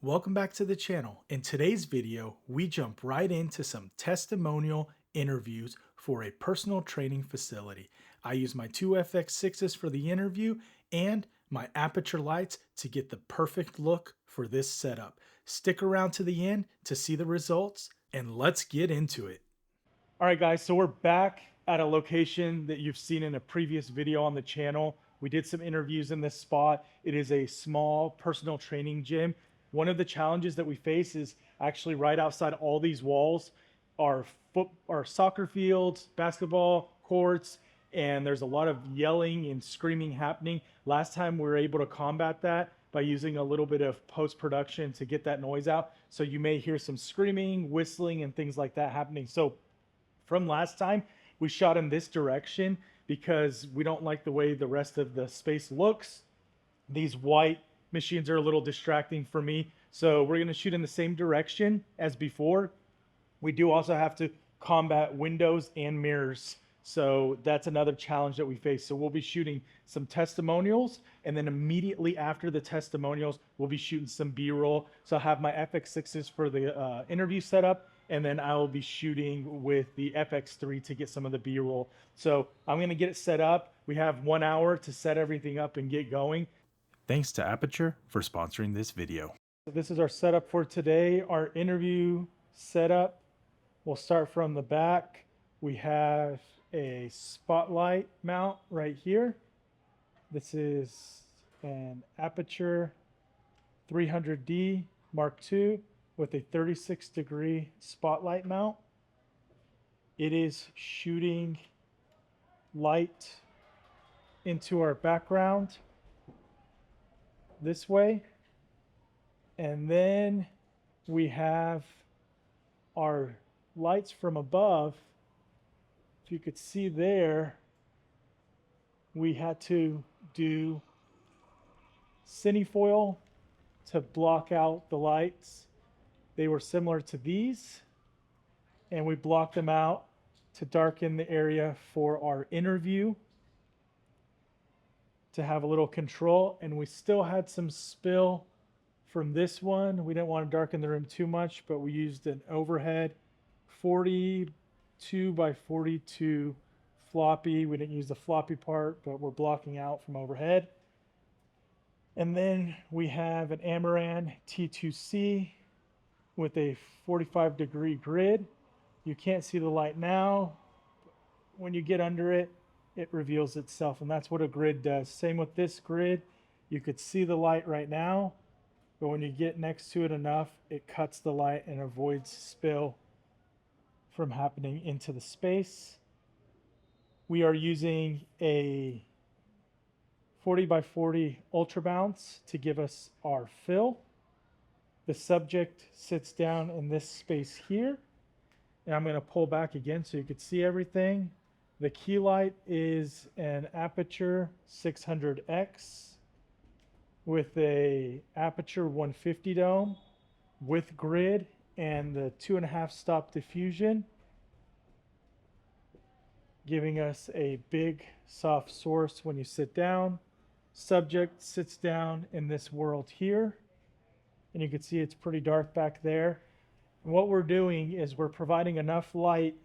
Welcome back to the channel. In today's video, we jump right into some testimonial interviews for a personal training facility. I use my two FX6s for the interview and my Aputure lights to get the perfect look for this setup. Stick around to the end to see the results, and let's get into it. All right, guys, so we're back at a location that you've seen in a previous video on the channel. We did some interviews in this spot. It is a small personal training gym. One of the challenges that we face is actually right outside all these walls are soccer fields, basketball courts, and there's a lot of yelling and screaming happening. Last time we were able to combat that by using a little bit of post-production to get that noise out. So you may hear some screaming, whistling, and things like that happening. So from last time, we shot in this direction because we don't like the way the rest of the space looks. These white machines are a little distracting for me. So we're gonna shoot in the same direction as before. We do also have to combat windows and mirrors. So that's another challenge that we face. So we'll be shooting some testimonials, and then immediately after the testimonials, we'll be shooting some B-roll. So I'll have my FX6s for the interview setup, and then I will be shooting with the FX3 to get some of the B-roll. So I'm gonna get it set up. We have 1 hour to set everything up and get going. Thanks to Aputure for sponsoring this video. So this is our setup for today, our interview setup. We'll start from the back. We have a spotlight mount right here. This is an Aputure 300D Mark II with a 36-degree spotlight mount. It is shooting light into our background this way. And then we have our lights from above. If you could see there, we had to do cinefoil to block out the lights. They were similar to these, and we blocked them out to darken the area for our interview to have a little control. And we still had some spill from this one. We didn't want to darken the room too much, but we used an overhead 42 by 42 floppy. We didn't use the floppy part, but we're blocking out from overhead. And then we have an Amaran T2C with a 45-degree grid. You can't see the light now. When you get under it, it reveals itself, and that's what a grid does. Same with this grid. You could see the light right now, but when you get next to it enough, it cuts the light and avoids spill from happening into the space. We are using a 40 by 40 ultra bounce to give us our fill. The subject sits down in this space here, and I'm going to pull back again so you can see everything. The key light is an Aputure 600X with a Aputure 150 dome with grid and the 2.5 stop diffusion, giving us a big soft source when you sit down. Subject sits down in this world here, and you can see it's pretty dark back there. And what we're doing is we're providing enough light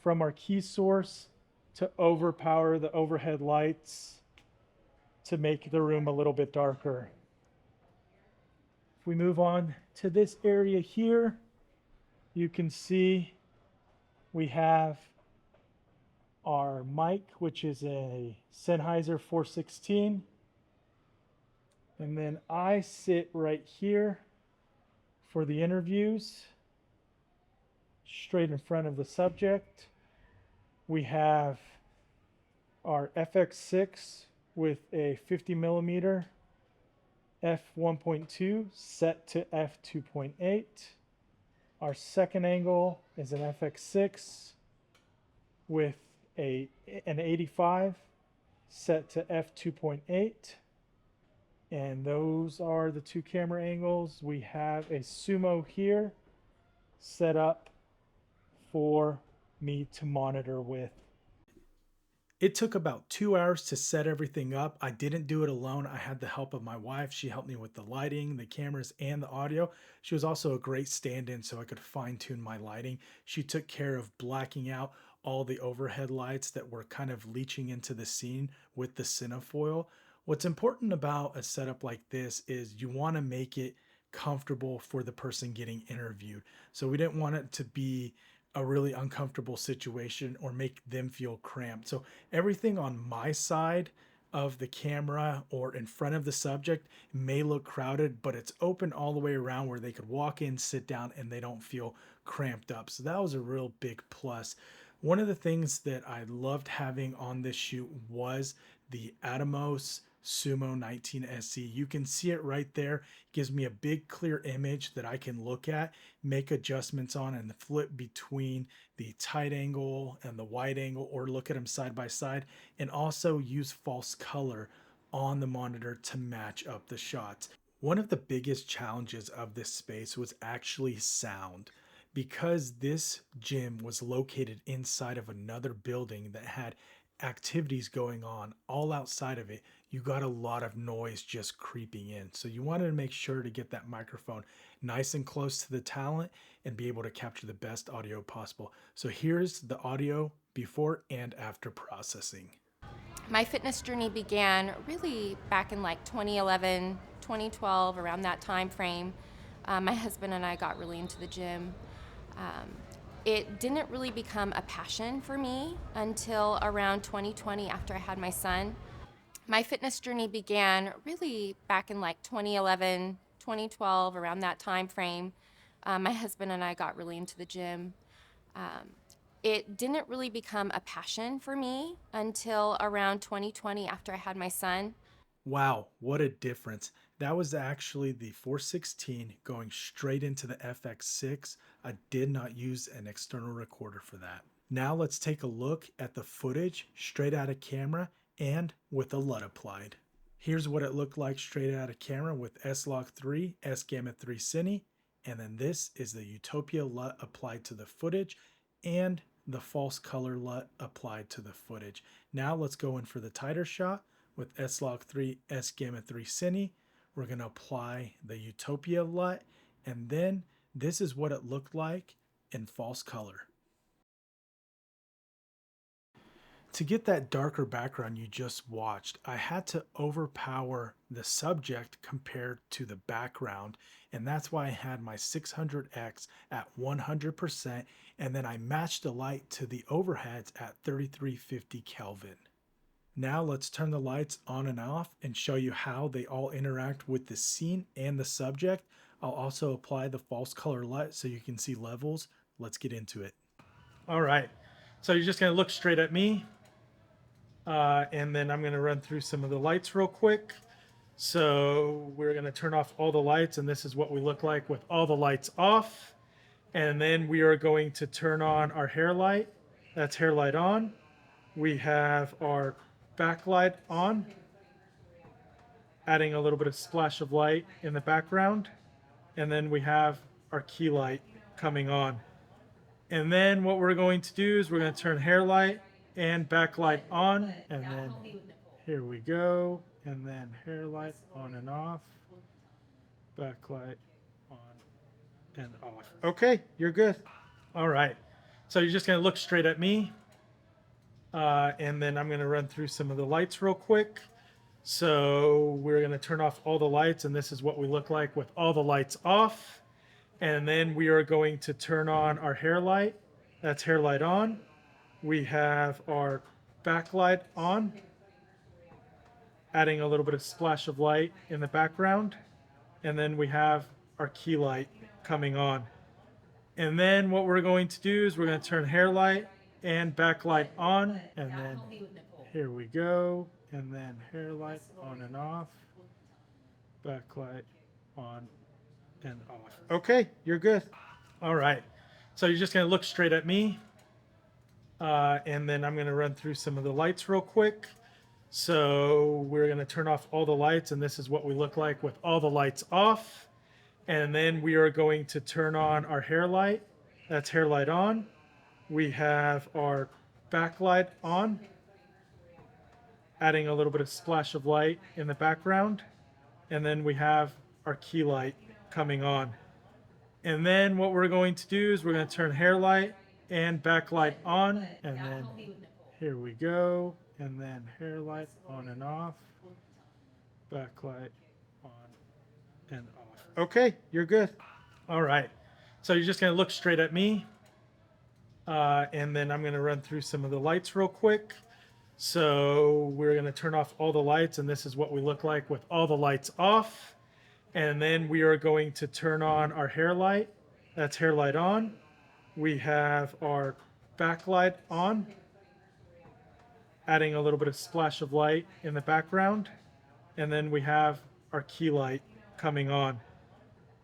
from our key source to overpower the overhead lights to make the room a little bit darker. If we move on to this area here, you can see we have our mic, which is a Sennheiser 416. And then I sit right here for the interviews, straight in front of the subject. We have our FX6 with a 50 millimeter f1.2 set to f2.8. Our second angle is an FX6 with an 85 set to f2.8. And those are the two camera angles. We have a Sumo here set up for me to monitor with. It took about 2 hours to set everything up. I didn't do it alone. I had the help of my wife. She helped me with the lighting, the cameras, and the audio. She was also a great stand-in so I could fine-tune my lighting. She took care of blacking out all the overhead lights that were kind of leaching into the scene with the cinefoil. What's important about a setup like this is you want to make it comfortable for the person getting interviewed. So we didn't want it to be a really uncomfortable situation or make them feel cramped. So everything on my side of the camera or in front of the subject may look crowded, but it's open all the way around where they could walk in, sit down, and they don't feel cramped up. So that was a real big plus. One of the things that I loved having on this shoot was the Atomos Sumo 19 SE. You can see it right there. It gives me a big clear image that I can look at, make adjustments on, and flip between the tight angle and the wide angle, or look at them side by side, and also use false color on the monitor to match up the shots. One of the biggest challenges of this space was actually sound. Because this gym was located inside of another building that had activities going on all outside of it, you got a lot of noise just creeping in. So you wanted to make sure to get that microphone nice and close to the talent and be able to capture the best audio possible. So here's the audio before and after processing. My fitness journey began really back in like 2011, 2012, around that time frame. My husband and I got really into the gym. Um, it didn't really become a passion for me until around 2020 after I had my son. My fitness journey began really back in like 2011, 2012, around that time frame. My husband and I got really into the gym. Um, it didn't really become a passion for me until around 2020 after I had my son. Wow, what a difference. That was actually the 416 going straight into the FX6. I did not use an external recorder for that. Now let's take a look at the footage straight out of camera and with a LUT applied. Here's what it looked like straight out of camera with S-Log3, S-Gamma 3 Cine, and then this is the Utopia LUT applied to the footage and the false color LUT applied to the footage. Now let's go in for the tighter shot with S-Log3, S-Gamma 3 Cine. We're going to apply the Utopia LUT, and then this is what it looked like in false color. To get that darker background you just watched, I had to overpower the subject compared to the background, and that's why I had my 600X at 100%, and then I matched the light to the overheads at 3350 Kelvin. Now let's turn the lights on and off and show you how they all interact with the scene and the subject. I'll also apply the false color light so you can see levels. Let's get into it. All right, so you're just gonna look straight at me, and then I'm gonna run through some of the lights real quick. So we're gonna turn off all the lights, and this is what we look like with all the lights off. And then we are going to turn on our hair light. That's hair light on. We have our backlight on, adding a little bit of splash of light in the background. And then we have our key light coming on. And then what we're going to do is we're going to turn hair light and backlight on. And then here we go. And then hair light on and off, backlight on and off. Okay, you're good. All right. So you're just going to look straight at me. And then I'm going to run through some of the lights real quick. So we're going to turn off all the lights, and this is what we look like with all the lights off. And then we are going to turn on our hair light. That's hair light on. We have our backlight on, adding a little bit of splash of light in the background. And then we have our key light coming on. And then what we're going to do is we're going to turn hair light and backlight on. And then here we go. And then hair light on and off, backlight on and off. Okay, you're good. All right. So you're just going to look straight at me. And then I'm going to run through some of the lights real quick. So we're going to turn off all the lights, and this is what we look like with all the lights off. And then we are going to turn on our hair light. That's hair light on. We have our backlight on, adding a little bit of splash of light in the background. And then we have our key light coming on. And then what we're going to do is we're going to turn hair light and backlight on. And then here we go. And then hair light on and off. Backlight on and off. Okay, you're good. All right. So you're just going to look straight at me. And then I'm going to run through some of the lights real quick. So we're going to turn off all the lights, and this is what we look like with all the lights off. And then we are going to turn on our hair light. That's hair light on. We have our backlight on, adding a little bit of splash of light in the background. And then we have our key light coming on.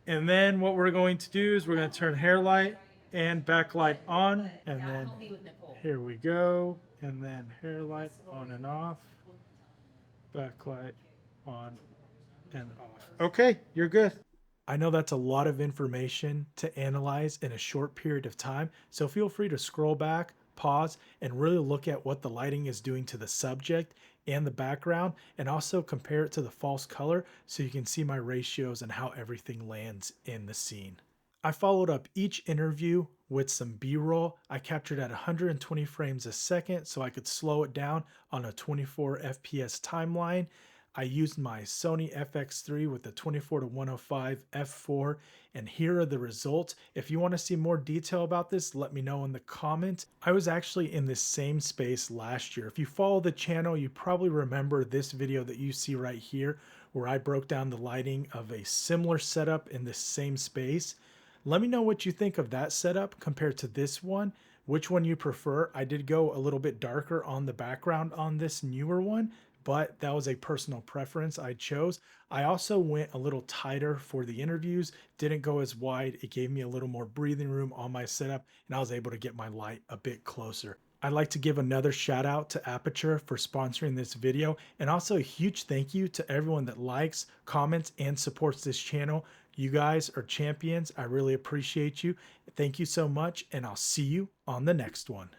And then what we're going to do is we're going to turn hair light and backlight on. And then here we go. And then hair light on and off. Backlight on and off. Okay, you're good. I know that's a lot of information to analyze in a short period of time, so feel free to scroll back, pause, and really look at what the lighting is doing to the subject and the background, and also compare it to the false color so you can see my ratios and how everything lands in the scene. I followed up each interview with some B-roll. I captured at 120 frames a second so I could slow it down on a 24 FPS timeline. I used my Sony FX3 with the 24-105 f4, and here are the results. If you want to see more detail about this, let me know in the comments. I was actually in this same space last year. If you follow the channel, you probably remember this video that you see right here, where I broke down the lighting of a similar setup in this same space. Let me know what you think of that setup compared to this one, which one you prefer. I did go a little bit darker on the background on this newer one, but that was a personal preference I chose. I also went a little tighter for the interviews, didn't go as wide. It gave me a little more breathing room on my setup, and I was able to get my light a bit closer. I'd like to give another shout out to Aputure for sponsoring this video, and also a huge thank you to everyone that likes, comments, and supports this channel. You guys are champions. I really appreciate you. Thank you so much, and I'll see you on the next one.